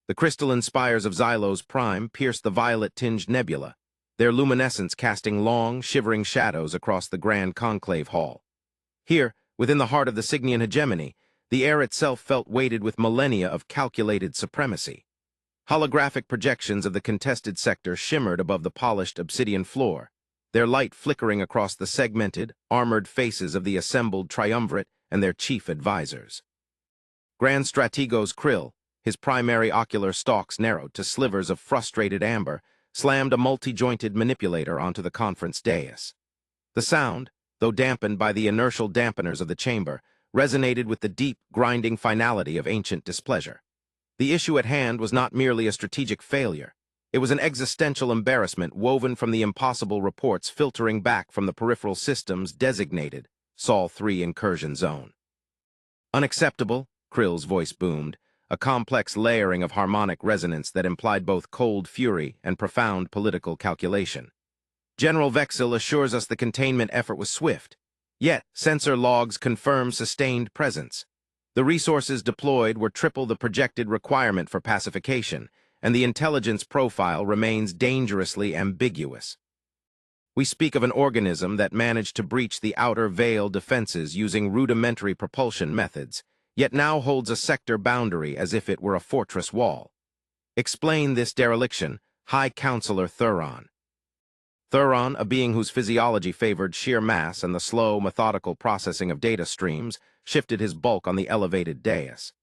The crystalline spires of Xylos Prime pierced the violet-tinged nebula, their luminescence casting long, shivering shadows across the grand conclave hall. Here, within the heart of the Cygnian hegemony, the air itself felt weighted with millennia of calculated supremacy. Holographic projections of the contested sector shimmered above the polished obsidian floor, their light flickering across the segmented, armored faces of the assembled triumvirate and their chief advisors. Grand Strategos Krill, his primary ocular stalks narrowed to slivers of frustrated amber, slammed a multi-jointed manipulator onto the conference dais. The sound, though dampened by the inertial dampeners of the chamber, resonated with the deep, grinding finality of ancient displeasure. The issue at hand was not merely a strategic failure. It was an existential embarrassment woven from the impossible reports filtering back from the peripheral systems designated Sol 3 incursion zone. Unacceptable, Krill's voice boomed, a complex layering of harmonic resonance that implied both cold fury and profound political calculation. General Vexil assures us the containment effort was swift, yet sensor logs confirm sustained presence. The resources deployed were triple the projected requirement for pacification, and the intelligence profile remains dangerously ambiguous. We speak of an organism that managed to breach the outer veil defenses using rudimentary propulsion methods, yet now holds a sector boundary as if it were a fortress wall. Explain this dereliction, High Counselor Thuron. Thuron, a being whose physiology favored sheer mass and the slow, methodical processing of data streams, shifted his bulk on the elevated dais.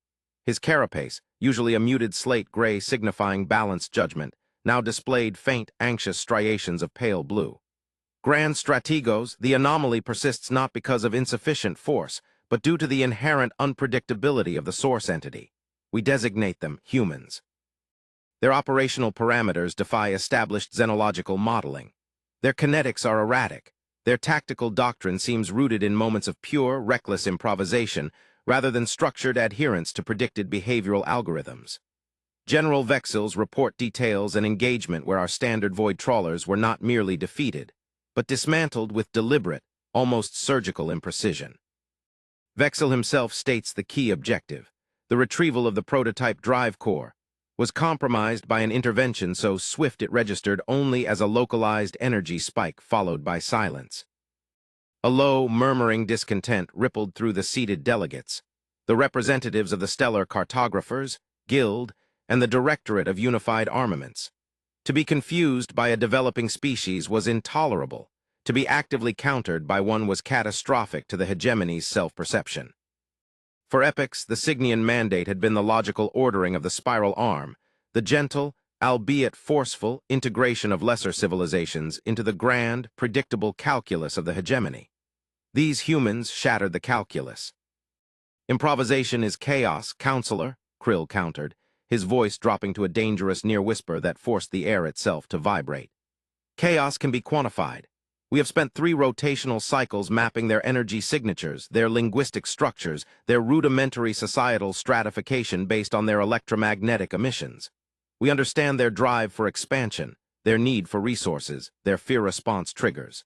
His carapace, usually a muted slate gray signifying balanced judgment, now displayed faint, anxious striations of pale blue. Grand Strategos, the anomaly persists not because of insufficient force, but due to the inherent unpredictability of the source entity. We designate them humans. Their operational parameters defy established xenological modeling. Their kinetics are erratic. Their tactical doctrine seems rooted in moments of pure, reckless improvisation, rather than structured adherence to predicted behavioral algorithms. General Vexil's report details an engagement where our standard void trawlers were not merely defeated, but dismantled with deliberate, almost surgical imprecision. Vexil himself states the key objective, the retrieval of the prototype drive core, was compromised by an intervention so swift it registered only as a localized energy spike followed by silence. A low, murmuring discontent rippled through the seated delegates, the representatives of the Stellar Cartographers, Guild, and the Directorate of Unified Armaments. To be confused by a developing species was intolerable. To be actively countered by one was catastrophic to the hegemony's self-perception. For epochs, the Cygnian mandate had been the logical ordering of the spiral arm, the gentle, albeit forceful, integration of lesser civilizations into the grand, predictable calculus of the hegemony. These humans shattered the calculus. Improvisation is chaos, Counselor, Krill countered, his voice dropping to a dangerous near-whisper that forced the air itself to vibrate. Chaos can be quantified. We have spent 3 rotational cycles mapping their energy signatures, their linguistic structures, their rudimentary societal stratification based on their electromagnetic emissions. We understand their drive for expansion, their need for resources, their fear response triggers.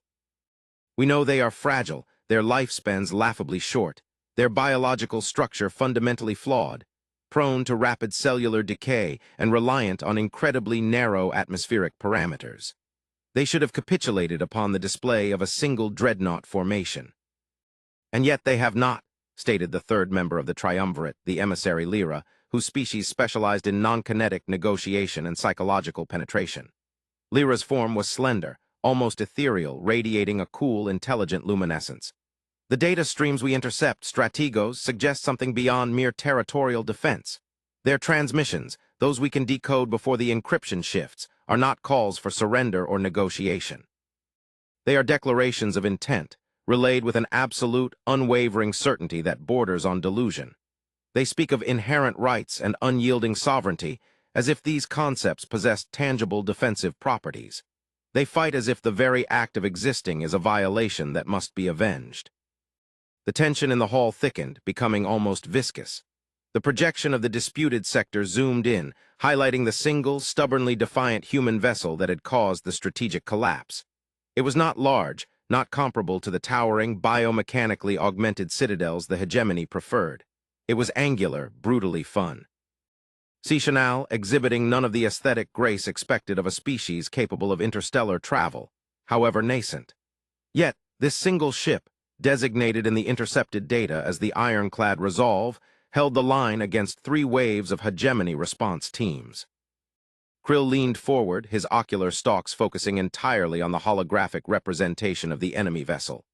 We know they are fragile, their lifespans laughably short, their biological structure fundamentally flawed, prone to rapid cellular decay and reliant on incredibly narrow atmospheric parameters. They should have capitulated upon the display of a single dreadnought formation. And yet they have not, stated the third member of the triumvirate, the emissary Lyra, whose species specialized in non-kinetic negotiation and psychological penetration. Lyra's form was slender, almost ethereal, radiating a cool, intelligent luminescence. The data streams we intercept, Strategos, suggest something beyond mere territorial defense. Their transmissions, those we can decode before the encryption shifts, are not calls for surrender or negotiation. They are declarations of intent, relayed with an absolute, unwavering certainty that borders on delusion. They speak of inherent rights and unyielding sovereignty, as if these concepts possessed tangible defensive properties. They fight as if the very act of existing is a violation that must be avenged. The tension in the hall thickened, becoming almost viscous. The projection of the disputed sector zoomed in, highlighting the single, stubbornly defiant human vessel that had caused the strategic collapse. It was not large, not comparable to the towering, biomechanically augmented citadels the hegemony preferred. It was angular, brutally fun. Seasonal, exhibiting none of the aesthetic grace expected of a species capable of interstellar travel, however nascent. Yet, this single ship, designated in the intercepted data as the ironclad Resolve, held the line against 3 waves of hegemony response teams. Krill leaned forward, his ocular stalks focusing entirely on the holographic representation of the enemy vessel.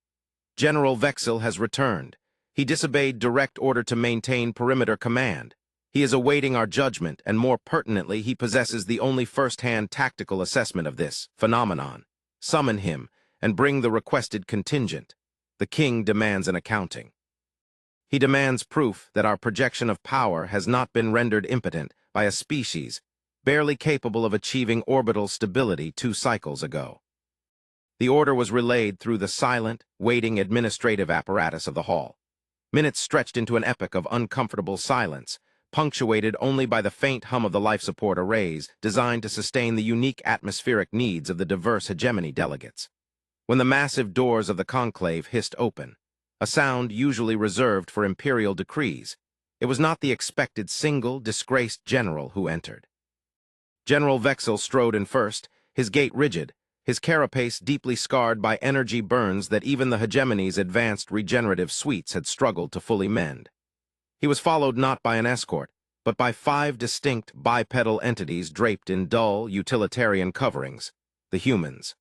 General Vexil has returned. He disobeyed direct order to maintain perimeter command. He is awaiting our judgment, and more pertinently, he possesses the only first-hand tactical assessment of this phenomenon. Summon him, and bring the requested contingent. The king demands an accounting. He demands proof that our projection of power has not been rendered impotent by a species barely capable of achieving orbital stability 2 cycles ago. The order was relayed through the silent, waiting administrative apparatus of the hall. Minutes stretched into an epoch of uncomfortable silence, punctuated only by the faint hum of the life support arrays designed to sustain the unique atmospheric needs of the diverse hegemony delegates. When the massive doors of the conclave hissed open, a sound usually reserved for imperial decrees, it was not the expected single, disgraced general who entered. General Vexil strode in first, his gait rigid, his carapace deeply scarred by energy burns that even the hegemony's advanced regenerative suites had struggled to fully mend. He was followed not by an escort, but by 5 distinct bipedal entities draped in dull, utilitarian coverings, the humans.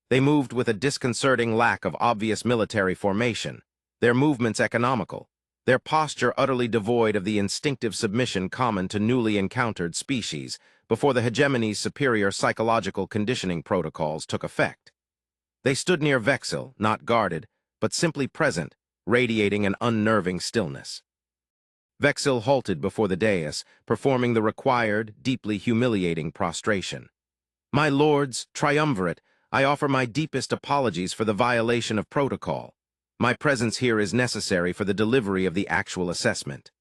They moved with a disconcerting lack of obvious military formation, their movements economical, their posture utterly devoid of the instinctive submission common to newly encountered species before the hegemony's superior psychological conditioning protocols took effect. They stood near Vexil, not guarded, but simply present, radiating an unnerving stillness. Vexil halted before the dais, performing the required, deeply humiliating prostration. "My lords, triumvirate, I offer my deepest apologies for the violation of protocol. My presence here is necessary for the delivery of the actual assessment."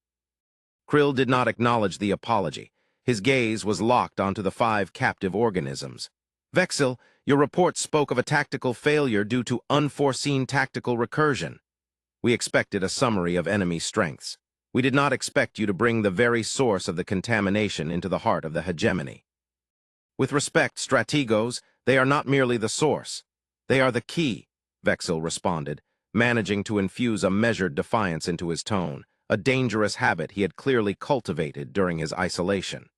Krill did not acknowledge the apology. His gaze was locked onto the 5 captive organisms. "Vexil, your report spoke of a tactical failure due to unforeseen tactical recursion. We expected a summary of enemy strengths. We did not expect you to bring the very source of the contamination into the heart of the hegemony. With respect, strategos, they are not merely the source. They are the key," Vexil responded, managing to infuse a measured defiance into his tone, a dangerous habit he had clearly cultivated during his isolation.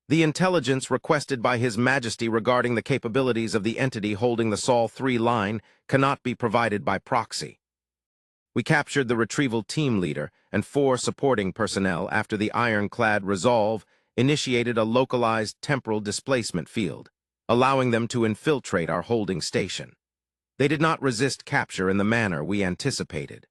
"The intelligence requested by His Majesty regarding the capabilities of the entity holding the Sol 3 line cannot be provided by proxy. We captured the retrieval team leader and 4 supporting personnel after the ironclad Resolve initiated a localized temporal displacement field, allowing them to infiltrate our holding station. They did not resist capture in the manner we anticipated."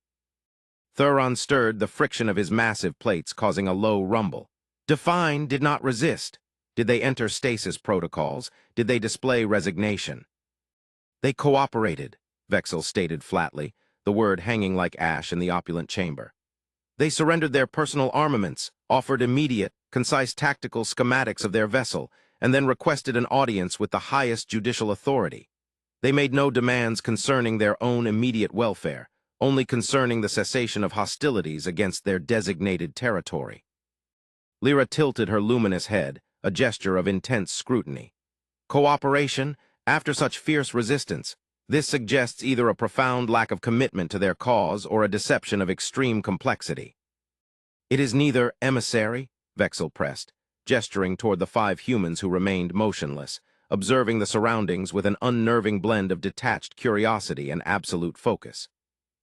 Thuron stirred the friction of his massive plates, causing a low rumble. "Define did not resist. Did they enter stasis protocols? Did they display resignation?" "They cooperated," Vexil stated flatly, the word hanging like ash in the opulent chamber. "They surrendered their personal armaments, offered immediate, concise tactical schematics of their vessel, and then requested an audience with the highest judicial authority. They made no demands concerning their own immediate welfare, only concerning the cessation of hostilities against their designated territory." Lyra tilted her luminous head, a gesture of intense scrutiny. "Cooperation? After such fierce resistance? This suggests either a profound lack of commitment to their cause or a deception of extreme complexity." "It is neither, emissary," Vexil pressed, gesturing toward the 5 humans who remained motionless, observing the surroundings with an unnerving blend of detached curiosity and absolute focus.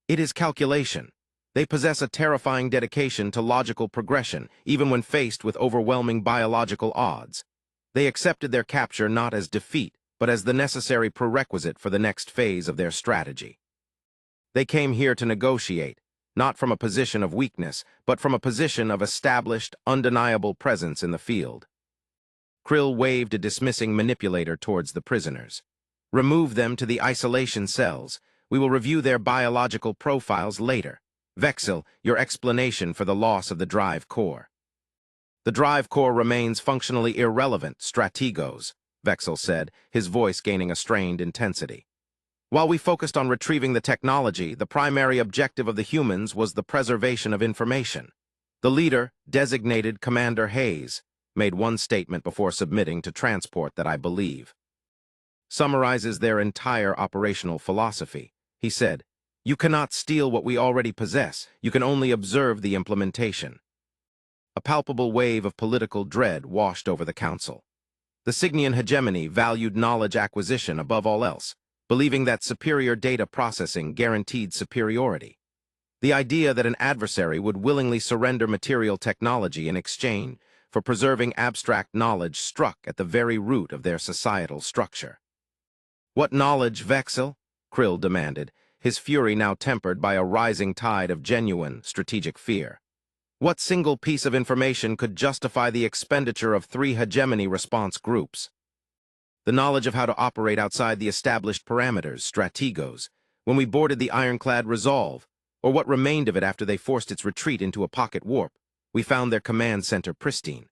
"It is calculation. They possess a terrifying dedication to logical progression, even when faced with overwhelming biological odds. They accepted their capture not as defeat, but as the necessary prerequisite for the next phase of their strategy. They came here to negotiate, not from a position of weakness, but from a position of established, undeniable presence in the field." Krill waved a dismissing manipulator towards the prisoners. "Remove them to the isolation cells. We will review their biological profiles later. Vexil, your explanation for the loss of the drive core." "The drive core remains functionally irrelevant, strategos," Vexil said, his voice gaining a strained intensity. "While we focused on retrieving the technology, the primary objective of the humans was the preservation of information. The leader, designated Commander Hayes, made one statement before submitting to transport that I believe summarizes their entire operational philosophy. He said, "You cannot steal what we already possess. You can only observe the implementation." A palpable wave of political dread washed over the council. The Cygnian hegemony valued knowledge acquisition above all else, believing that superior data processing guaranteed superiority. The idea that an adversary would willingly surrender material technology in exchange for preserving abstract knowledge struck at the very root of their societal structure. "What knowledge, Vexil?" Krill demanded, his fury now tempered by a rising tide of genuine strategic fear. What single piece of information could justify the expenditure of 3 hegemony response groups? The knowledge of how to operate outside the established parameters, strategos, when we boarded the ironclad Resolve, or what remained of it after they forced its retreat into a pocket warp. We found their command center pristine.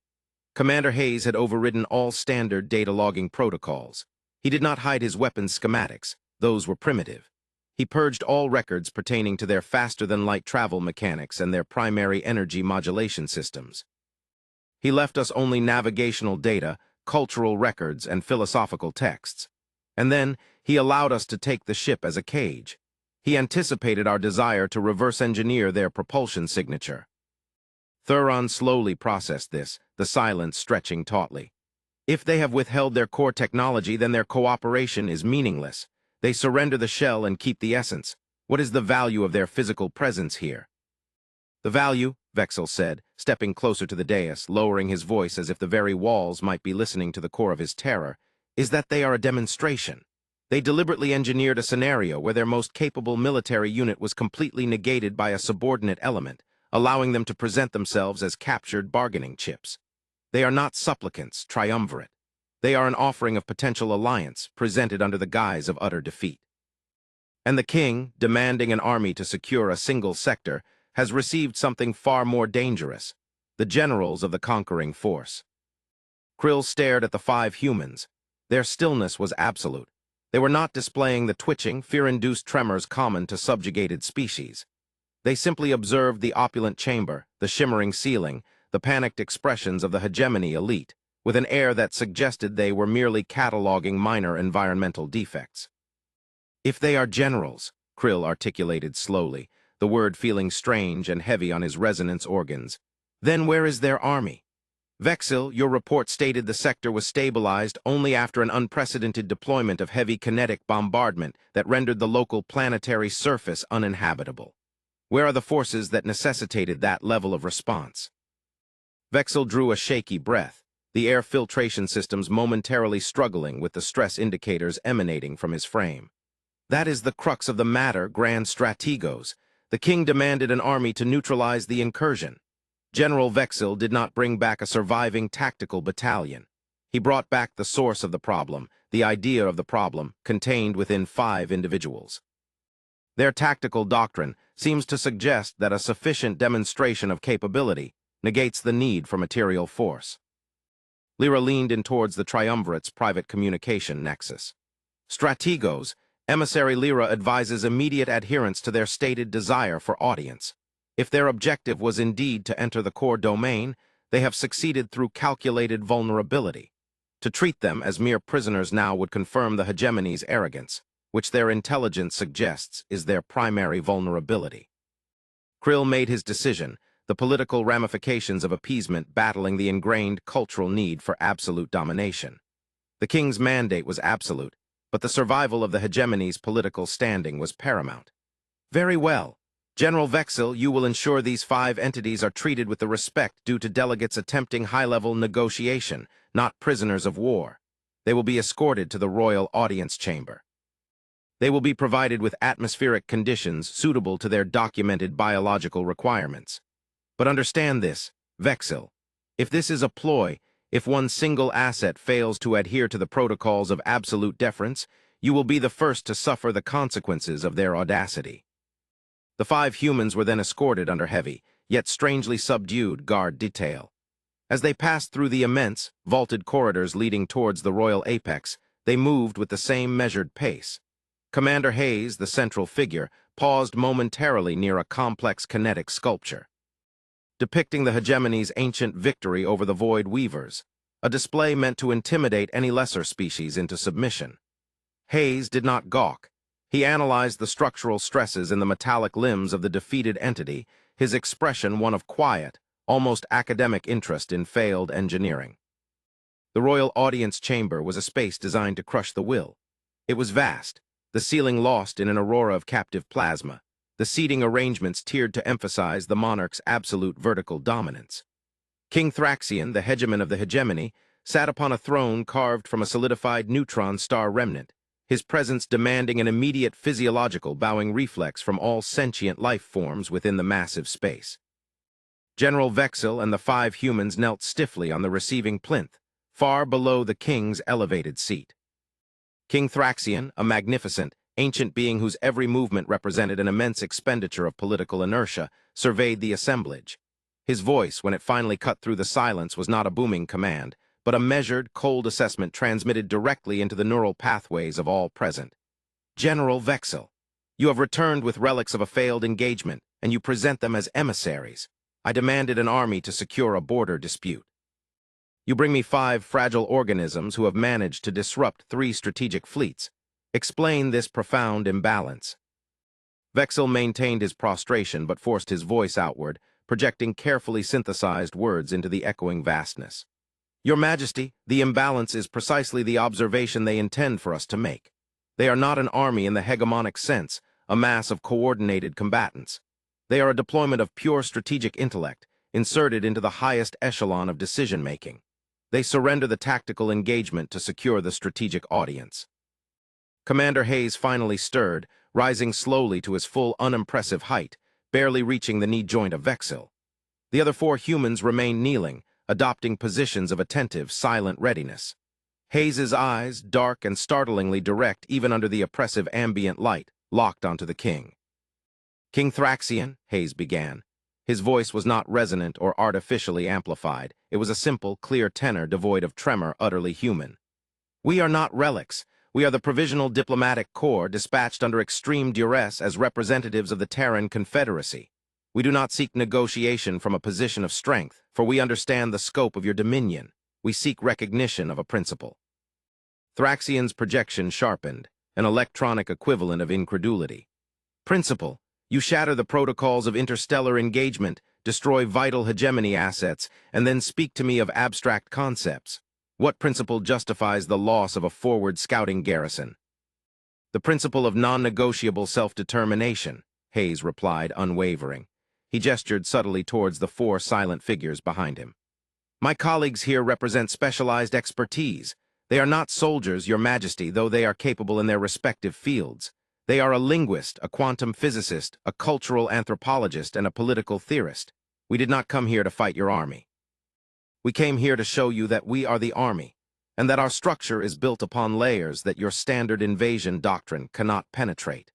Commander Hayes had overridden all standard data logging protocols. He did not hide his weapons schematics. Those were primitive. He purged all records pertaining to their faster-than-light travel mechanics and their primary energy modulation systems. He left us only navigational data, cultural records, and philosophical texts. And then, he allowed us to take the ship as a cage. He anticipated our desire to reverse-engineer their propulsion signature. Thuron slowly processed this, the silence stretching tautly. If they have withheld their core technology, then their cooperation is meaningless. They surrender the shell and keep the essence. What is the value of their physical presence here? "The value," Vexil said, stepping closer to the dais, lowering his voice as if the very walls might be listening to the core of his terror, "is that they are a demonstration. They deliberately engineered a scenario where their most capable military unit was completely negated by a subordinate element, allowing them to present themselves as captured bargaining chips. They are not supplicants, triumvirate. They are an offering of potential alliance, presented under the guise of utter defeat. And the king, demanding an army to secure a single sector, has received something far more dangerous: the generals of the conquering force." Krill stared at the 5 humans. Their stillness was absolute. They were not displaying the twitching, fear-induced tremors common to subjugated species. They simply observed the opulent chamber, the shimmering ceiling, the panicked expressions of the hegemony elite, with an air that suggested they were merely cataloging minor environmental defects. "If they are generals," Krill articulated slowly, the word feeling strange and heavy on his resonance organs, "then where is their army? Vexil, your report stated the sector was stabilized only after an unprecedented deployment of heavy kinetic bombardment that rendered the local planetary surface uninhabitable. Where are the forces that necessitated that level of response?" Vexil drew a shaky breath, the air filtration systems momentarily struggling with the stress indicators emanating from his frame. "That is the crux of the matter, Grand Strategos. The king demanded an army to neutralize the incursion. General Vexil did not bring back a surviving tactical battalion. He brought back the source of the problem, the idea of the problem, contained within 5 individuals. Their tactical doctrine seems to suggest that a sufficient demonstration of capability negates the need for material force." Lyra leaned in towards the triumvirate's private communication nexus. "Strategos, Emissary Lyra advises immediate adherence to their stated desire for audience. If their objective was indeed to enter the core domain, they have succeeded through calculated vulnerability. To treat them as mere prisoners now would confirm the hegemony's arrogance, which their intelligence suggests is their primary vulnerability." Krill made his decision, the political ramifications of appeasement battling the ingrained cultural need for absolute domination. The king's mandate was absolute, but the survival of the hegemony's political standing was paramount. "Very well. General Vexil, you will ensure these 5 entities are treated with the respect due to delegates attempting high-level negotiation, not prisoners of war. They will be escorted to the royal audience chamber. They will be provided with atmospheric conditions suitable to their documented biological requirements. But understand this, Vexil. If this is a ploy, if one single asset fails to adhere to the protocols of absolute deference, you will be the first to suffer the consequences of their audacity." The 5 humans were then escorted under heavy, yet strangely subdued guard detail. As they passed through the immense, vaulted corridors leading towards the royal apex, they moved with the same measured pace. Commander Hayes, the central figure, paused momentarily near a complex kinetic sculpture. depicting the hegemony's ancient victory over the Void Weavers, a display meant to intimidate any lesser species into submission. Hayes did not gawk. He analyzed the structural stresses in the metallic limbs of the defeated entity, his expression one of quiet, almost academic interest in failed engineering. The royal audience chamber was a space designed to crush the will. It was vast, the ceiling lost in an aurora of captive plasma, the seating arrangements tiered to emphasize the monarch's absolute vertical dominance. King Thraxian, the hegemon of the hegemony, sat upon a throne carved from a solidified neutron star remnant, his presence demanding an immediate physiological bowing reflex from all sentient life forms within the massive space. General Vexil and the 5 humans knelt stiffly on the receiving plinth, far below the king's elevated seat. King Thraxian, a magnificent, ancient being whose every movement represented an immense expenditure of political inertia, surveyed the assemblage. His voice, when it finally cut through the silence, was not a booming command, but a measured, cold assessment transmitted directly into the neural pathways of all present. General Vexil, you have returned with relics of a failed engagement, and you present them as emissaries. I demanded an army to secure a border dispute. You bring me 5 fragile organisms who have managed to disrupt 3 strategic fleets. Explain this profound imbalance. Vexil maintained his prostration but forced his voice outward, projecting carefully synthesized words into the echoing vastness. Your Majesty, the imbalance is precisely the observation they intend for us to make. They are not an army in the hegemonic sense, a mass of coordinated combatants. They are a deployment of pure strategic intellect, inserted into the highest echelon of decision-making. They surrender the tactical engagement to secure the strategic audience. Commander Hayes finally stirred, rising slowly to his full, unimpressive height, barely reaching the knee joint of Vexil. The other 4 humans remained kneeling, adopting positions of attentive, silent readiness. Hayes's eyes, dark and startlingly direct even under the oppressive ambient light, locked onto the king. King Thraxian, Hayes began. His voice was not resonant or artificially amplified. It was a simple, clear tenor devoid of tremor, utterly human. We are not relics. We are the Provisional Diplomatic Corps dispatched under extreme duress as representatives of the Terran Confederacy. We do not seek negotiation from a position of strength, for we understand the scope of your dominion. We seek recognition of a principle. Thraxian's projection sharpened, an electronic equivalent of incredulity. Principle. You shatter the protocols of interstellar engagement, destroy vital hegemony assets, and then speak to me of abstract concepts. What principle justifies the loss of a forward scouting garrison? The principle of non-negotiable self-determination, Hayes replied, unwavering. He gestured subtly towards the 4 silent figures behind him. My colleagues here represent specialized expertise. They are not soldiers, Your Majesty, though they are capable in their respective fields. They are a linguist, a quantum physicist, a cultural anthropologist, and a political theorist. We did not come here to fight your army. We came here to show you that we are the army, and that our structure is built upon layers that your standard invasion doctrine cannot penetrate.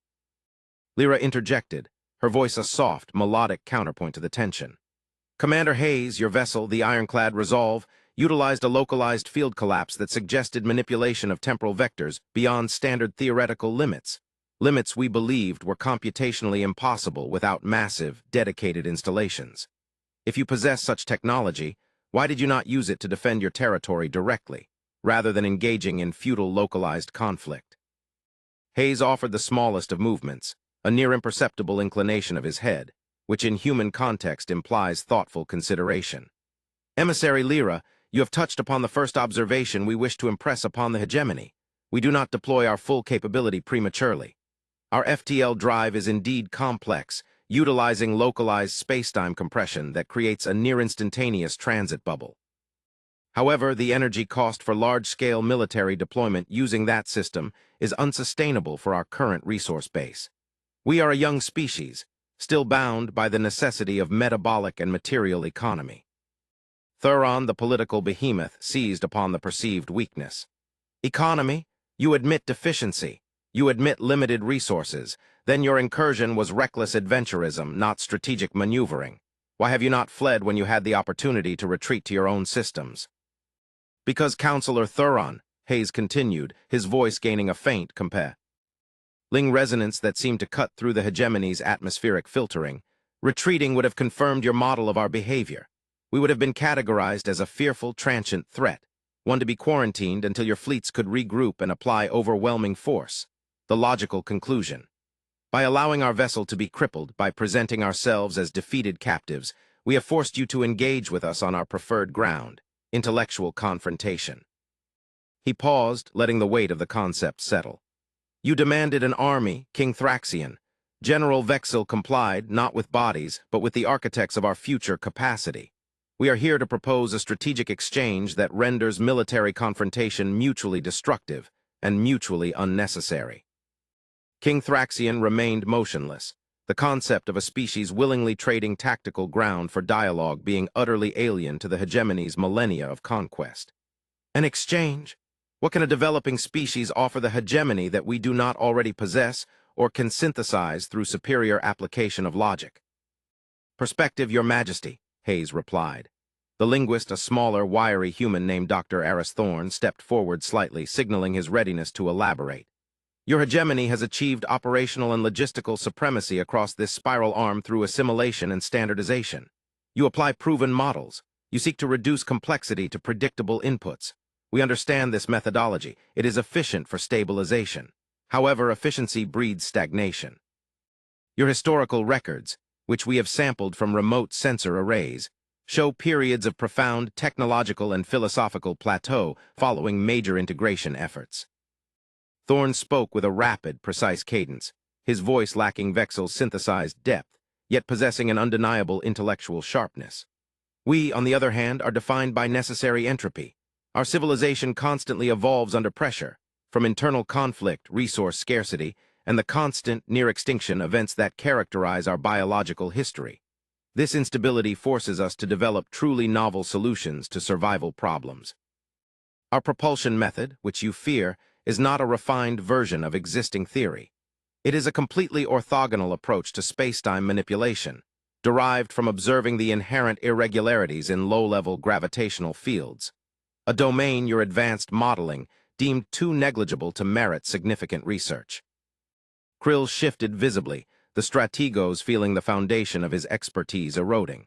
Lyra interjected, her voice a soft, melodic counterpoint to the tension. Commander Hayes, your vessel, the Ironclad Resolve, utilized a localized field collapse that suggested manipulation of temporal vectors beyond standard theoretical limits. Limits we believed were computationally impossible without massive, dedicated installations. If you possess such technology, why did you not use it to defend your territory directly, rather than engaging in futile localized conflict? Hayes offered the smallest of movements, a near imperceptible inclination of his head, which in human context implies thoughtful consideration. Emissary Lyra, you have touched upon the first observation we wish to impress upon the hegemony. We do not deploy our full capability prematurely. Our FTL drive is indeed complex, utilizing localized space-time compression that creates a near-instantaneous transit bubble. However, the energy cost for large-scale military deployment using that system is unsustainable for our current resource base. We are a young species, still bound by the necessity of metabolic and material economy. Thuron, the political behemoth, seized upon the perceived weakness. Economy? You admit deficiency. You admit limited resources. Then your incursion was reckless adventurism, not strategic maneuvering. Why have you not fled when you had the opportunity to retreat to your own systems? Because Counselor Thuron, Hayes continued, his voice gaining a faint resonance that seemed to cut through the hegemony's atmospheric filtering. Retreating would have confirmed your model of our behavior. We would have been categorized as a fearful, transient threat, one to be quarantined until your fleets could regroup and apply overwhelming force. The logical conclusion. By allowing our vessel to be crippled, by presenting ourselves as defeated captives, we have forced you to engage with us on our preferred ground, intellectual confrontation. He paused, letting the weight of the concept settle. You demanded an army, King Thraxian. General Vexil complied, not with bodies, but with the architects of our future capacity. We are here to propose a strategic exchange that renders military confrontation mutually destructive and mutually unnecessary. King Thraxian remained motionless, the concept of a species willingly trading tactical ground for dialogue being utterly alien to the hegemony's millennia of conquest. An exchange? What can a developing species offer the hegemony that we do not already possess or can synthesize through superior application of logic? Perspective, Your Majesty, Hayes replied. The linguist, a smaller, wiry human named Dr. Aris Thorne, stepped forward slightly, signaling his readiness to elaborate. Your hegemony has achieved operational and logistical supremacy across this spiral arm through assimilation and standardization. You apply proven models. You seek to reduce complexity to predictable inputs. We understand this methodology. It is efficient for stabilization. However, efficiency breeds stagnation. Your historical records, which we have sampled from remote sensor arrays, show periods of profound technological and philosophical plateau following major integration efforts. Thorne spoke with a rapid, precise cadence, his voice lacking Vexil's synthesized depth, yet possessing an undeniable intellectual sharpness. We, on the other hand, are defined by necessary entropy. Our civilization constantly evolves under pressure, from internal conflict, resource scarcity, and the constant, near-extinction events that characterize our biological history. This instability forces us to develop truly novel solutions to survival problems. Our propulsion method, which you fear, is not a refined version of existing theory. It is a completely orthogonal approach to spacetime manipulation, derived from observing the inherent irregularities in low-level gravitational fields, a domain your advanced modeling deemed too negligible to merit significant research. Krill shifted visibly, the strategos feeling the foundation of his expertise eroding.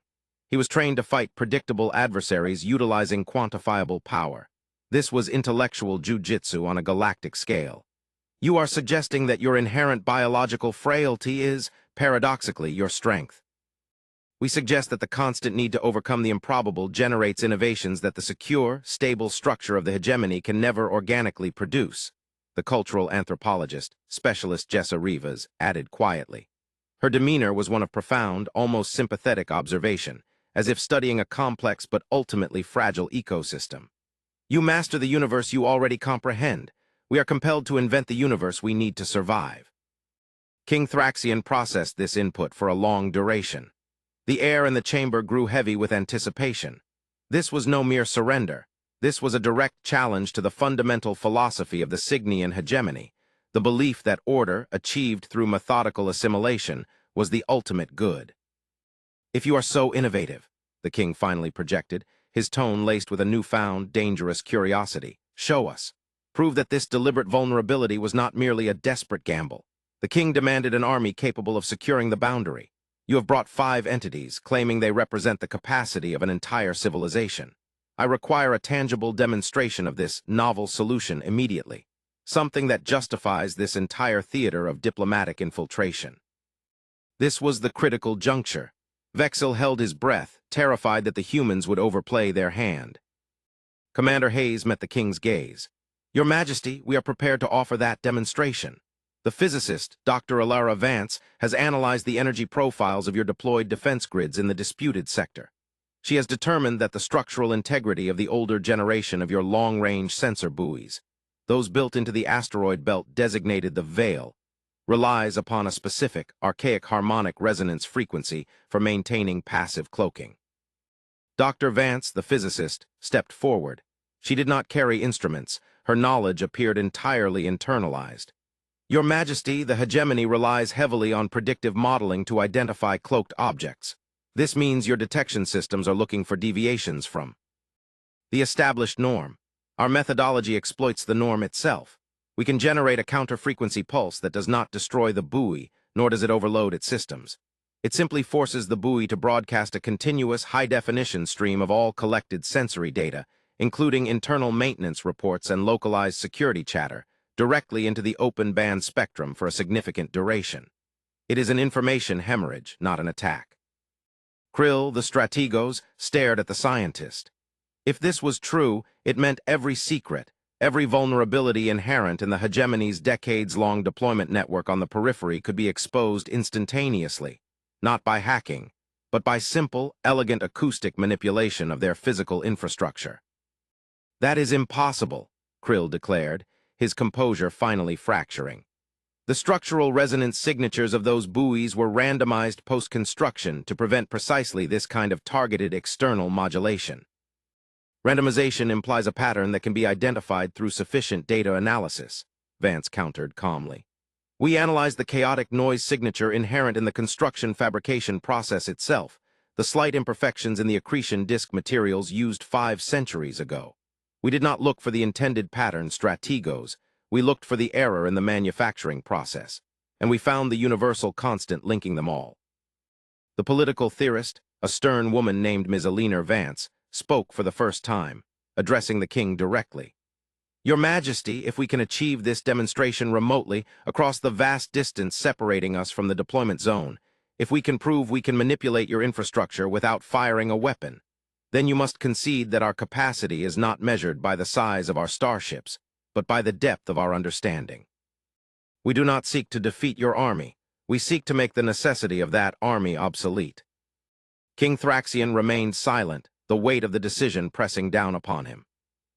He was trained to fight predictable adversaries utilizing quantifiable power. This was intellectual jujitsu on a galactic scale. You are suggesting that your inherent biological frailty is, paradoxically, your strength. We suggest that the constant need to overcome the improbable generates innovations that the secure, stable structure of the hegemony can never organically produce, the cultural anthropologist, specialist Jessa Rivas, added quietly. Her demeanor was one of profound, almost sympathetic observation, as if studying a complex but ultimately fragile ecosystem. You master the universe you already comprehend. We are compelled to invent the universe we need to survive. King Thraxian processed this input for a long duration. The air in the chamber grew heavy with anticipation. This was no mere surrender. This was a direct challenge to the fundamental philosophy of the Cygnian hegemony, the belief that order, achieved through methodical assimilation, was the ultimate good. If you are so innovative, the king finally projected, his tone laced with a newfound, dangerous curiosity, show us. Prove that this deliberate vulnerability was not merely a desperate gamble. The king demanded an army capable of securing the boundary. You have brought 5 entities, claiming they represent the capacity of an entire civilization. I require a tangible demonstration of this novel solution immediately, something that justifies this entire theater of diplomatic infiltration. This was the critical juncture. Vexil held his breath, terrified that the humans would overplay their hand. Commander Hayes met the king's gaze. Your Majesty, we are prepared to offer that demonstration. The physicist, Dr. Alara Vance, has analyzed the energy profiles of your deployed defense grids in the disputed sector. She has determined that the structural integrity of the older generation of your long-range sensor buoys, those built into the asteroid belt designated the Veil, relies upon a specific, archaic harmonic resonance frequency for maintaining passive cloaking. Dr. Vance, the physicist, stepped forward. She did not carry instruments. Her knowledge appeared entirely internalized. Your Majesty, the hegemony relies heavily on predictive modeling to identify cloaked objects. This means your detection systems are looking for deviations from the established norm. Our methodology exploits the norm itself. We can generate a counter-frequency pulse that does not destroy the buoy, nor does it overload its systems. It simply forces the buoy to broadcast a continuous, high-definition stream of all collected sensory data, including internal maintenance reports and localized security chatter, directly into the open band spectrum for a significant duration. It is an information hemorrhage, not an attack. Krill, the strategos, stared at the scientist. If this was true, it meant every secret, every vulnerability inherent in the hegemony's decades-long deployment network on the periphery could be exposed instantaneously, not by hacking, but by simple, elegant acoustic manipulation of their physical infrastructure. "That is impossible," Krill declared, his composure finally fracturing. The structural resonance signatures of those buoys were randomized post-construction to prevent precisely this kind of targeted external modulation. Randomization implies a pattern that can be identified through sufficient data analysis, Vance countered calmly. We analyzed the chaotic noise signature inherent in the construction fabrication process itself, the slight imperfections in the accretion disk materials used 5 centuries ago. We did not look for the intended pattern strategos. We looked for the error in the manufacturing process, and we found the universal constant linking them all. The political theorist, a stern woman named Ms. Alina Vance, spoke for the first time, addressing the king directly. "Your Majesty, if we can achieve this demonstration remotely across the vast distance separating us from the deployment zone, if we can prove we can manipulate your infrastructure without firing a weapon, then you must concede that our capacity is not measured by the size of our starships, but by the depth of our understanding. We do not seek to defeat your army. We seek to make the necessity of that army obsolete." King Thraxian remained silent, the weight of the decision pressing down upon him.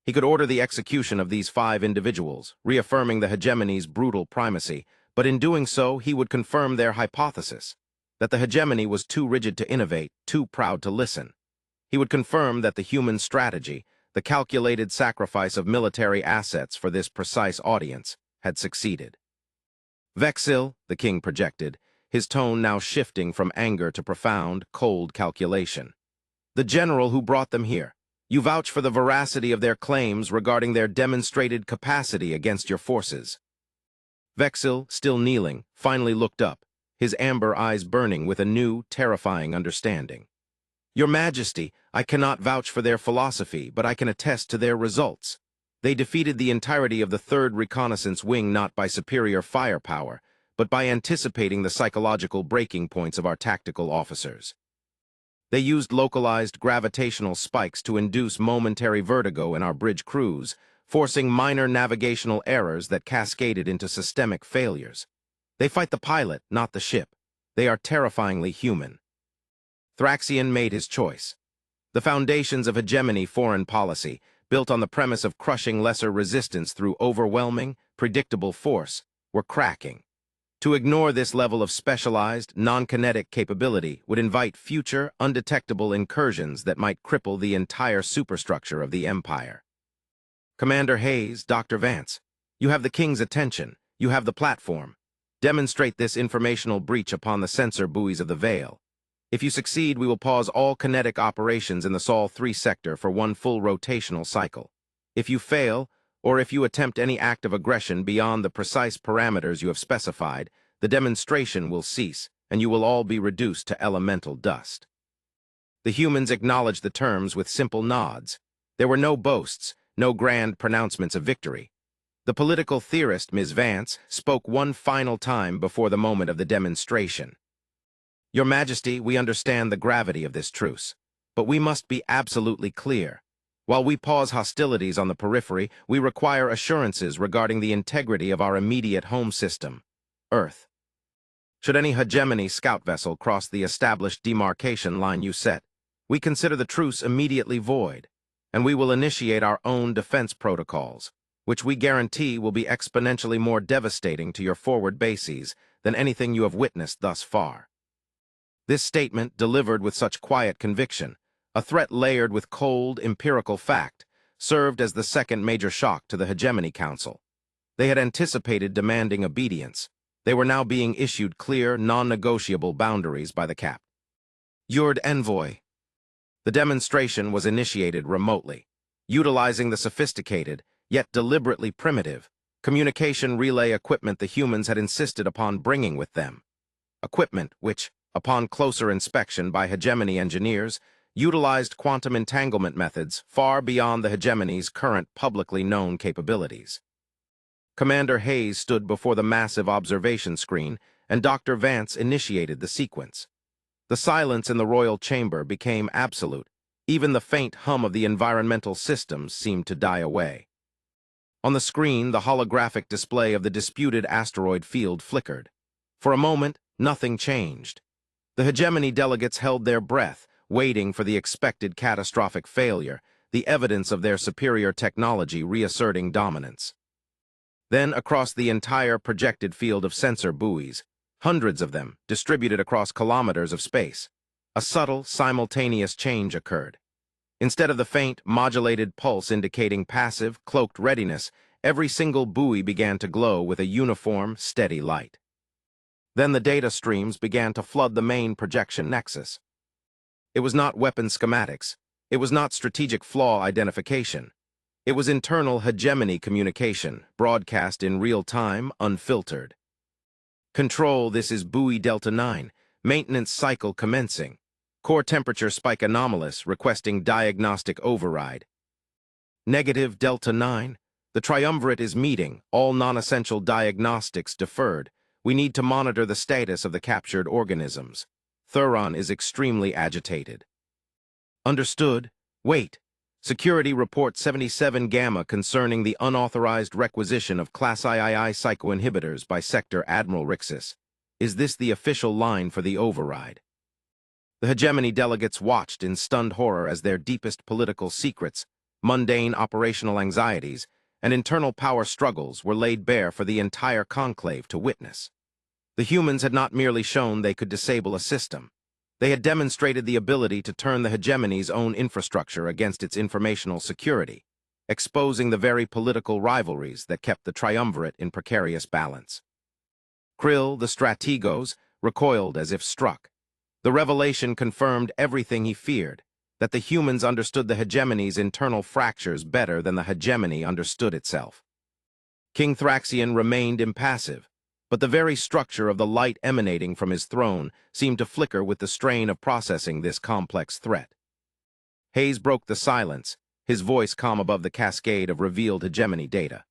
He could order the execution of these 5 individuals, reaffirming the hegemony's brutal primacy, but in doing so he would confirm their hypothesis, that the hegemony was too rigid to innovate, too proud to listen. He would confirm that the human strategy, the calculated sacrifice of military assets for this precise audience, had succeeded. "Vexil," the king projected, his tone now shifting from anger to profound, cold calculation. "The general who brought them here, you vouch for the veracity of their claims regarding their demonstrated capacity against your forces." Vexil, still kneeling, finally looked up, his amber eyes burning with a new, terrifying understanding. "Your Majesty, I cannot vouch for their philosophy, but I can attest to their results. They defeated the entirety of the 3rd Reconnaissance Wing not by superior firepower, but by anticipating the psychological breaking points of our tactical officers. They used localized gravitational spikes to induce momentary vertigo in our bridge crews, forcing minor navigational errors that cascaded into systemic failures. They fight the pilot, not the ship. They are terrifyingly human." Thraxian made his choice. The foundations of hegemony foreign policy, built on the premise of crushing lesser resistance through overwhelming, predictable force, were cracking. To ignore this level of specialized, non-kinetic capability would invite future, undetectable incursions that might cripple the entire superstructure of the Empire. "Commander Hayes, Dr. Vance, you have the King's attention. You have the platform. Demonstrate this informational breach upon the sensor buoys of the Veil. If you succeed, we will pause all kinetic operations in the Sol 3 sector for 1 full rotational cycle. If you fail, or if you attempt any act of aggression beyond the precise parameters you have specified, the demonstration will cease, and you will all be reduced to elemental dust." The humans acknowledged the terms with simple nods. There were no boasts, no grand pronouncements of victory. The political theorist, Ms. Vance, spoke one final time before the moment of the demonstration. "Your Majesty, we understand the gravity of this truce, but we must be absolutely clear. While we pause hostilities on the periphery, we require assurances regarding the integrity of our immediate home system, Earth. Should any hegemony scout vessel cross the established demarcation line you set, we consider the truce immediately void, and we will initiate our own defense protocols, which we guarantee will be exponentially more devastating to your forward bases than anything you have witnessed thus far." This statement, delivered with such quiet conviction, a threat layered with cold, empirical fact, served as the second major shock to the Hegemony Council. They had anticipated demanding obedience. They were now being issued clear, non-negotiable boundaries by the Cap. "Yurd Envoy." The demonstration was initiated remotely, utilizing the sophisticated, yet deliberately primitive, communication relay equipment the humans had insisted upon bringing with them. Equipment which, upon closer inspection by hegemony engineers, utilized quantum entanglement methods far beyond the hegemony's current publicly known capabilities. Commander Hayes stood before the massive observation screen, and Dr. Vance initiated the sequence. The silence in the royal chamber became absolute. Even the faint hum of the environmental systems seemed to die away. On the screen, the holographic display of the disputed asteroid field flickered. For a moment, nothing changed. The hegemony delegates held their breath, waiting for the expected catastrophic failure, the evidence of their superior technology reasserting dominance. Then, across the entire projected field of sensor buoys, hundreds of them distributed across kilometers of space, a subtle, simultaneous change occurred. Instead of the faint, modulated pulse indicating passive, cloaked readiness, every single buoy began to glow with a uniform, steady light. Then the data streams began to flood the main projection nexus. It was not weapon schematics. It was not strategic flaw identification. It was internal hegemony communication, broadcast in real time, unfiltered. Control, this is buoy Delta 9. Maintenance cycle commencing. Core temperature spike anomalous, requesting diagnostic override. Negative Delta 9. The triumvirate is meeting, all non-essential diagnostics deferred. We need to monitor the status of the captured organisms. Thuron is extremely agitated. Understood. Wait. Security Report 77 Gamma concerning the unauthorized requisition of Class III psychoinhibitors by Sector Admiral Rixus. Is this the official line for the override? The hegemony delegates watched in stunned horror as their deepest political secrets, mundane operational anxieties, and internal power struggles were laid bare for the entire conclave to witness. The humans had not merely shown they could disable a system. They had demonstrated the ability to turn the hegemony's own infrastructure against its informational security, exposing the very political rivalries that kept the triumvirate in precarious balance. Krill, the strategos, recoiled as if struck. The revelation confirmed everything he feared, that the humans understood the hegemony's internal fractures better than the hegemony understood itself. King Thraxian remained impassive, but the very structure of the light emanating from his throne seemed to flicker with the strain of processing this complex threat. Hayes broke the silence, his voice calm above the cascade of revealed hegemony data.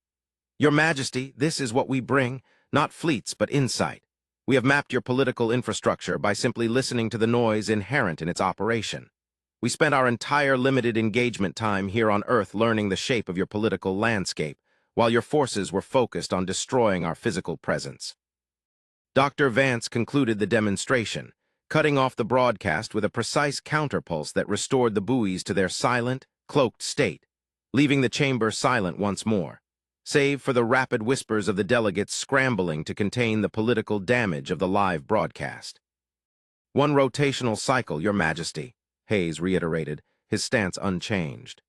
Your Majesty, this is what we bring, not fleets but insight. We have mapped your political infrastructure by simply listening to the noise inherent in its operation. We spent our entire limited engagement time here on Earth learning the shape of your political landscape, while your forces were focused on destroying our physical presence. Dr. Vance concluded the demonstration, cutting off the broadcast with a precise counterpulse that restored the buoys to their silent, cloaked state, leaving the chamber silent once more, save for the rapid whispers of the delegates scrambling to contain the political damage of the live broadcast. One rotational cycle, Your Majesty, Hayes reiterated, his stance unchanged.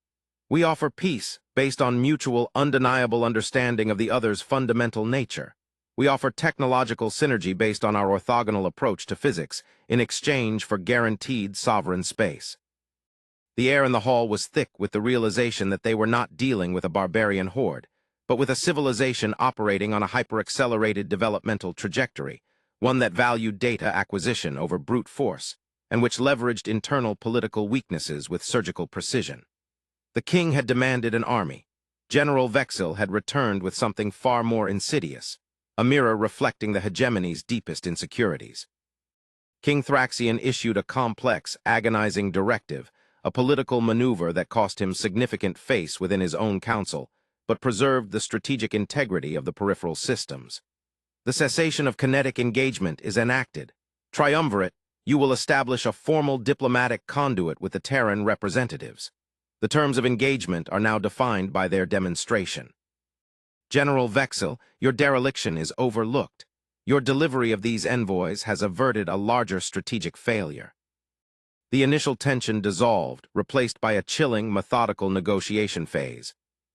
We offer peace based on mutual, undeniable understanding of the other's fundamental nature. We offer technological synergy based on our orthogonal approach to physics in exchange for guaranteed sovereign space. The air in the hall was thick with the realization that they were not dealing with a barbarian horde, but with a civilization operating on a hyper-accelerated developmental trajectory, one that valued data acquisition over brute force, and which leveraged internal political weaknesses with surgical precision. The king had demanded an army. General Vexil had returned with something far more insidious, a mirror reflecting the hegemony's deepest insecurities. King Thraxian issued a complex, agonizing directive, a political maneuver that cost him significant face within his own council, but preserved the strategic integrity of the peripheral systems. The cessation of kinetic engagement is enacted. Triumvirate, you will establish a formal diplomatic conduit with the Terran representatives. The terms of engagement are now defined by their demonstration. General Vexil, your dereliction is overlooked. Your delivery of these envoys has averted a larger strategic failure. The initial tension dissolved, replaced by a chilling, methodical negotiation phase.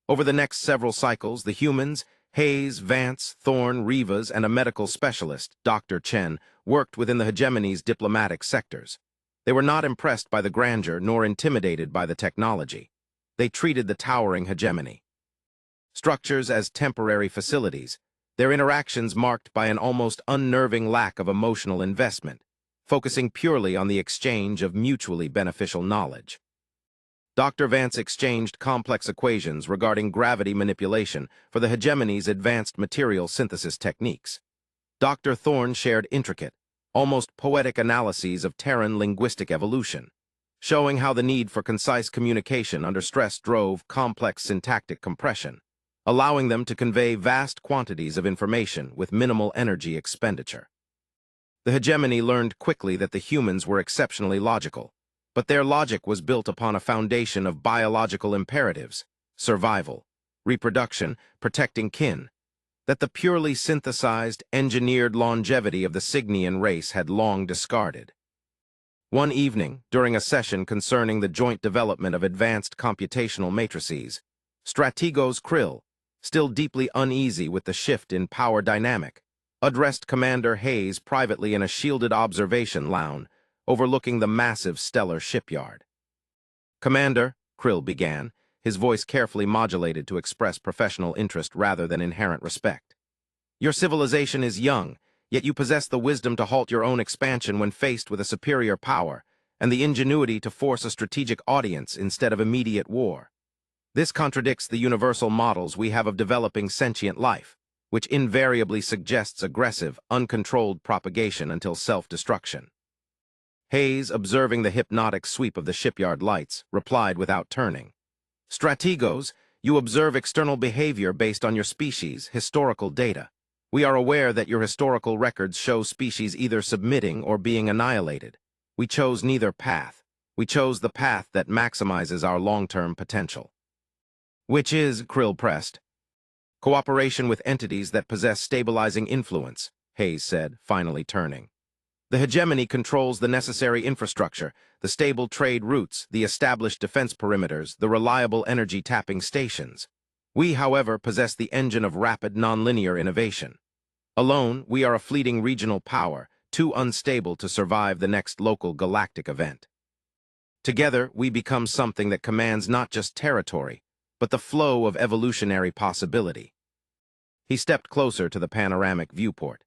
Over the next several cycles, the humans, Hayes, Vance, Thorne, Rivas, and a medical specialist, Dr. Chen, worked within the hegemony's diplomatic sectors. They were not impressed by the grandeur nor intimidated by the technology. They treated the towering hegemony structures as temporary facilities, their interactions marked by an almost unnerving lack of emotional investment, focusing purely on the exchange of mutually beneficial knowledge. Dr. Vance exchanged complex equations regarding gravity manipulation for the hegemony's advanced material synthesis techniques. Dr. Thorne shared intricate, almost poetic analyses of Terran linguistic evolution, showing how the need for concise communication under stress drove complex syntactic compression, allowing them to convey vast quantities of information with minimal energy expenditure. The hegemony learned quickly that the humans were exceptionally logical, but their logic was built upon a foundation of biological imperatives, survival, reproduction, protecting kin, that the purely synthesized, engineered longevity of the Cygnian race had long discarded. One evening, during a session concerning the joint development of advanced computational matrices, Strategos Krill, still deeply uneasy with the shift in power dynamic, addressed Commander Hayes privately in a shielded observation lounge overlooking the massive stellar shipyard. "Commander," Krill began, his voice carefully modulated to express professional interest rather than inherent respect. "Your civilization is young, yet you possess the wisdom to halt your own expansion when faced with a superior power, and the ingenuity to force a strategic audience instead of immediate war. This contradicts the universal models we have of developing sentient life, which invariably suggests aggressive, uncontrolled propagation until self-destruction." Hayes, observing the hypnotic sweep of the shipyard lights, replied without turning. "Strategos, you observe external behavior based on your species' historical data. We are aware that your historical records show species either submitting or being annihilated. We chose neither path. We chose the path that maximizes our long-term potential." "Which is," Krill pressed, "cooperation with entities that possess stabilizing influence," Hayes said, finally turning. "The hegemony controls the necessary infrastructure, the stable trade routes, the established defense perimeters, the reliable energy-tapping stations. We, however, possess the engine of rapid, nonlinear innovation. Alone, we are a fleeting regional power, too unstable to survive the next local galactic event. Together, we become something that commands not just territory, but the flow of evolutionary possibility." He stepped closer to the panoramic viewport.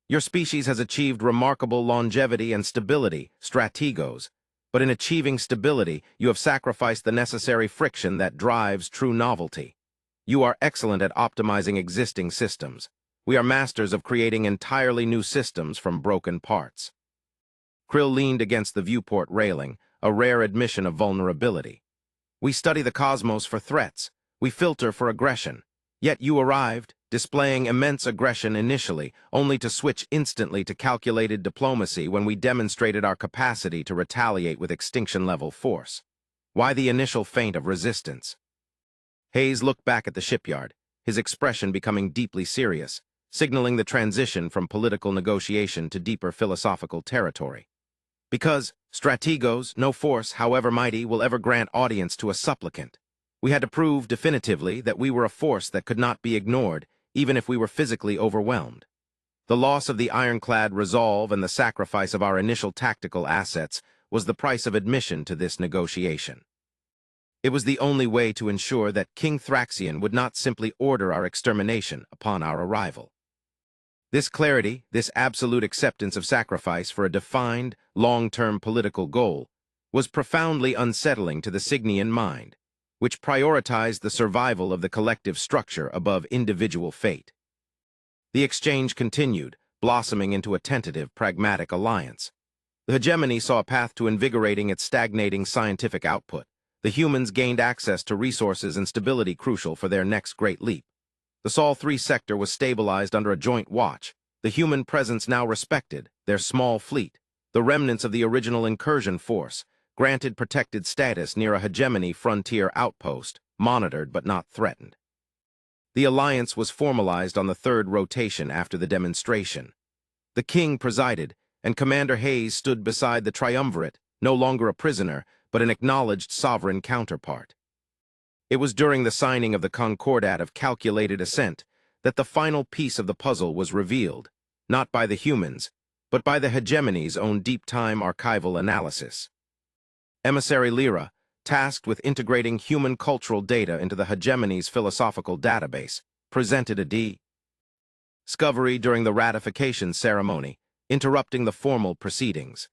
"Your species has achieved remarkable longevity and stability, Strategos, but in achieving stability, you have sacrificed the necessary friction that drives true novelty. You are excellent at optimizing existing systems. We are masters of creating entirely new systems from broken parts." Krill leaned against the viewport railing, a rare admission of vulnerability. "We study the cosmos for threats. We filter for aggression. Yet you arrived, displaying immense aggression initially, only to switch instantly to calculated diplomacy when we demonstrated our capacity to retaliate with extinction-level force. Why the initial feint of resistance?" Hayes looked back at the shipyard, his expression becoming deeply serious, signaling the transition from political negotiation to deeper philosophical territory. "Because, Strategos, no force, however mighty, will ever grant audience to a supplicant. We had to prove definitively that we were a force that could not be ignored, even if we were physically overwhelmed. The loss of the ironclad resolve and the sacrifice of our initial tactical assets was the price of admission to this negotiation. It was the only way to ensure that King Thraxian would not simply order our extermination upon our arrival. This clarity, this absolute acceptance of sacrifice for a defined, long-term political goal, was profoundly unsettling to the Cygnian mind, which prioritized the survival of the collective structure above individual fate. The exchange continued, blossoming into a tentative, pragmatic alliance. The hegemony saw a path to invigorating its stagnating scientific output. The humans gained access to resources and stability crucial for their next great leap. The Sol 3 sector was stabilized under a joint watch, the human presence now respected, their small fleet, the remnants of the original incursion force, granted protected status near a hegemony frontier outpost, monitored but not threatened. The alliance was formalized on the third rotation after the demonstration. The king presided, and Commander Hayes stood beside the triumvirate, no longer a prisoner, but an acknowledged sovereign counterpart. It was during the signing of the Concordat of Calculated Ascent that the final piece of the puzzle was revealed, not by the humans, but by the hegemony's own deep-time archival analysis. Emissary Lyra, tasked with integrating human cultural data into the hegemony's philosophical database, presented a discovery during the ratification ceremony, interrupting the formal proceedings.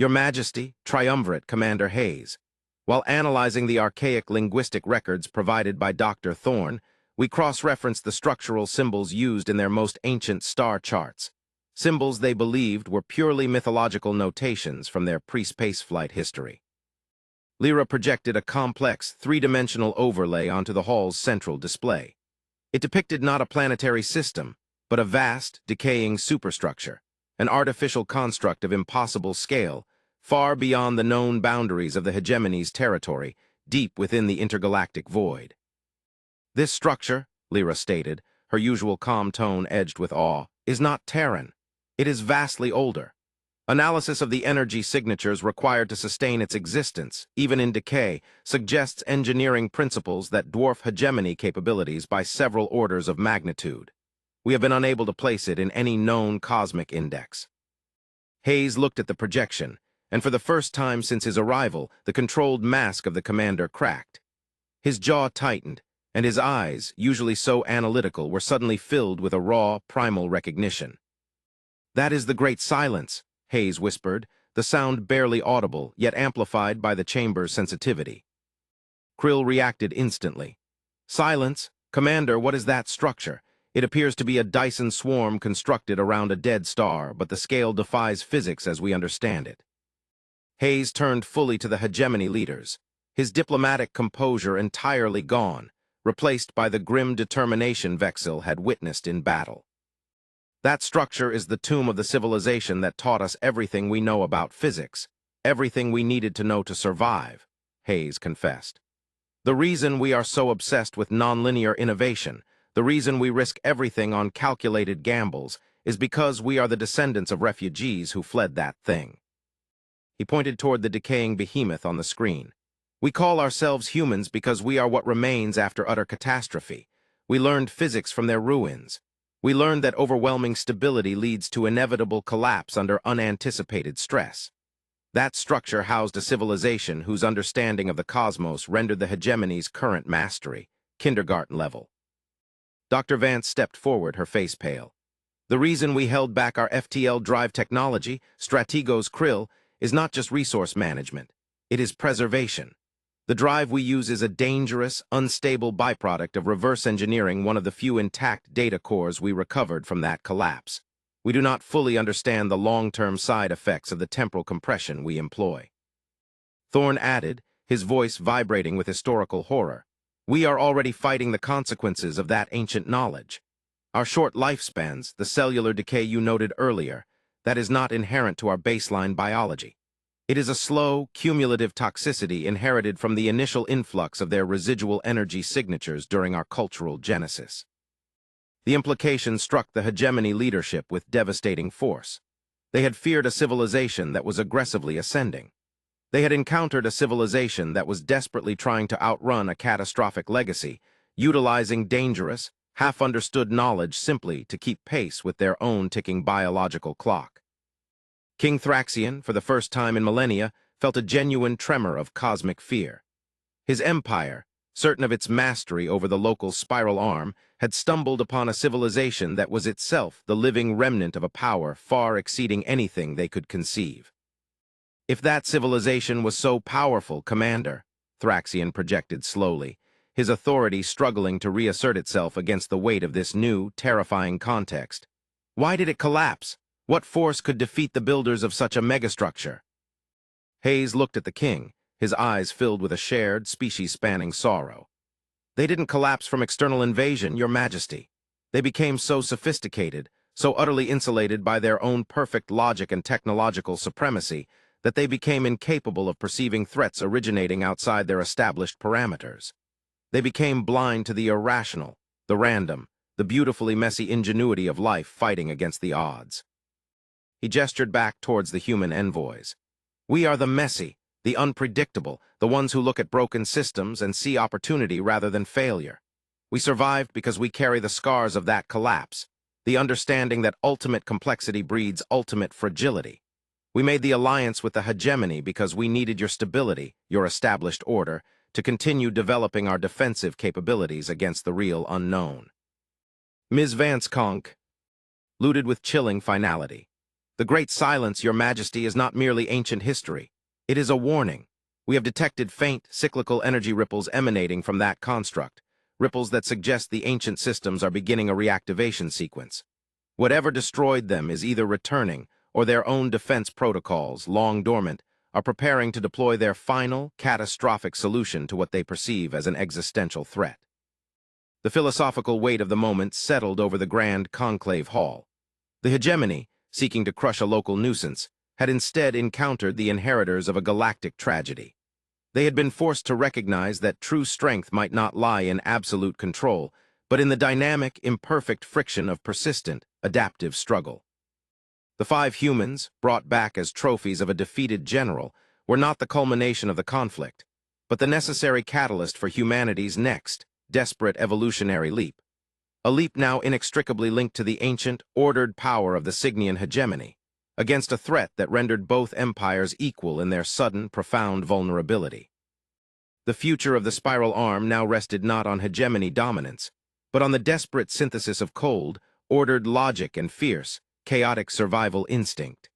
Your Majesty, Triumvirate Commander Hayes. While analyzing the archaic linguistic records provided by Dr. Thorne, we cross-referenced the structural symbols used in their most ancient star charts, symbols they believed were purely mythological notations from their pre-spaceflight history. Lyra projected a complex, three-dimensional overlay onto the hall's central display. It depicted not a planetary system, but a vast, decaying superstructure, an artificial construct of impossible scale, far beyond the known boundaries of the hegemony's territory, deep within the intergalactic void. This structure, Lyra stated, her usual calm tone edged with awe, is not Terran. It is vastly older. Analysis of the energy signatures required to sustain its existence, even in decay, suggests engineering principles that dwarf hegemony capabilities by several orders of magnitude. We have been unable to place it in any known cosmic index. Hayes looked at the projection, and for the first time since his arrival, the controlled mask of the commander cracked. His jaw tightened, and his eyes, usually so analytical, were suddenly filled with a raw, primal recognition. "That is the Great Silence," Hayes whispered, the sound barely audible, yet amplified by the chamber's sensitivity. Krill reacted instantly. "Silence? Commander, what is that structure? It appears to be a Dyson swarm constructed around a dead star, but the scale defies physics as we understand it." Hayes turned fully to the hegemony leaders, his diplomatic composure entirely gone, replaced by the grim determination Vexil had witnessed in battle. "That structure is the tomb of the civilization that taught us everything we know about physics, everything we needed to know to survive," Hayes confessed. "The reason we are so obsessed with nonlinear innovation, the reason we risk everything on calculated gambles, is because we are the descendants of refugees who fled that thing." He pointed toward the decaying behemoth on the screen. "We call ourselves humans because we are what remains after utter catastrophe. We learned physics from their ruins. We learned that overwhelming stability leads to inevitable collapse under unanticipated stress. That structure housed a civilization whose understanding of the cosmos rendered the hegemony's current mastery, kindergarten level." Dr. Vance stepped forward, her face pale. "The reason we held back our FTL drive technology, Strategos Krill, is not just resource management. It is preservation. The drive we use is a dangerous, unstable byproduct of reverse engineering one of the few intact data cores we recovered from that collapse. We do not fully understand the long-term side effects of the temporal compression we employ." Thorne added, his voice vibrating with historical horror, "We are already fighting the consequences of that ancient knowledge. Our short lifespans, the cellular decay you noted earlier, that is not inherent to our baseline biology. It is a slow, cumulative toxicity inherited from the initial influx of their residual energy signatures during our cultural genesis." The implication struck the hegemony leadership with devastating force. They had feared a civilization that was aggressively ascending. They had encountered a civilization that was desperately trying to outrun a catastrophic legacy, utilizing dangerous, half-understood knowledge simply to keep pace with their own ticking biological clock. King Thraxian, for the first time in millennia, felt a genuine tremor of cosmic fear. His empire, certain of its mastery over the local spiral arm, had stumbled upon a civilization that was itself the living remnant of a power far exceeding anything they could conceive. "If that civilization was so powerful, Commander," Thraxian projected slowly, his authority struggling to reassert itself against the weight of this new, terrifying context, "why did it collapse? What force could defeat the builders of such a megastructure?" Hayes looked at the king, his eyes filled with a shared, species-spanning sorrow. "They didn't collapse from external invasion, Your Majesty. They became so sophisticated, so utterly insulated by their own perfect logic and technological supremacy, that they became incapable of perceiving threats originating outside their established parameters. They became blind to the irrational, the random, the beautifully messy ingenuity of life fighting against the odds." He gestured back towards the human envoys. "We are the messy, the unpredictable, the ones who look at broken systems and see opportunity rather than failure. We survived because we carry the scars of that collapse, the understanding that ultimate complexity breeds ultimate fragility. We made the alliance with the hegemony because we needed your stability, your established order, to continue developing our defensive capabilities against the real unknown." Ms. Vance concluded with chilling finality. The Great Silence, Your Majesty, is not merely ancient history. It is a warning. We have detected faint, cyclical energy ripples emanating from that construct, ripples that suggest the ancient systems are beginning a reactivation sequence. Whatever destroyed them is either returning, or their own defense protocols, long dormant, are preparing to deploy their final, catastrophic solution to what they perceive as an existential threat. The philosophical weight of the moment settled over the grand conclave hall. The hegemony, seeking to crush a local nuisance, had instead encountered the inheritors of a galactic tragedy. They had been forced to recognize that true strength might not lie in absolute control, but in the dynamic, imperfect friction of persistent, adaptive struggle. The 5 humans, brought back as trophies of a defeated general, were not the culmination of the conflict, but the necessary catalyst for humanity's next, desperate evolutionary leap. A leap now inextricably linked to the ancient, ordered power of the Cygnian hegemony, against a threat that rendered both empires equal in their sudden, profound vulnerability. The future of the spiral arm now rested not on hegemony dominance, but on the desperate synthesis of cold, ordered logic and fierce, chaotic survival instinct.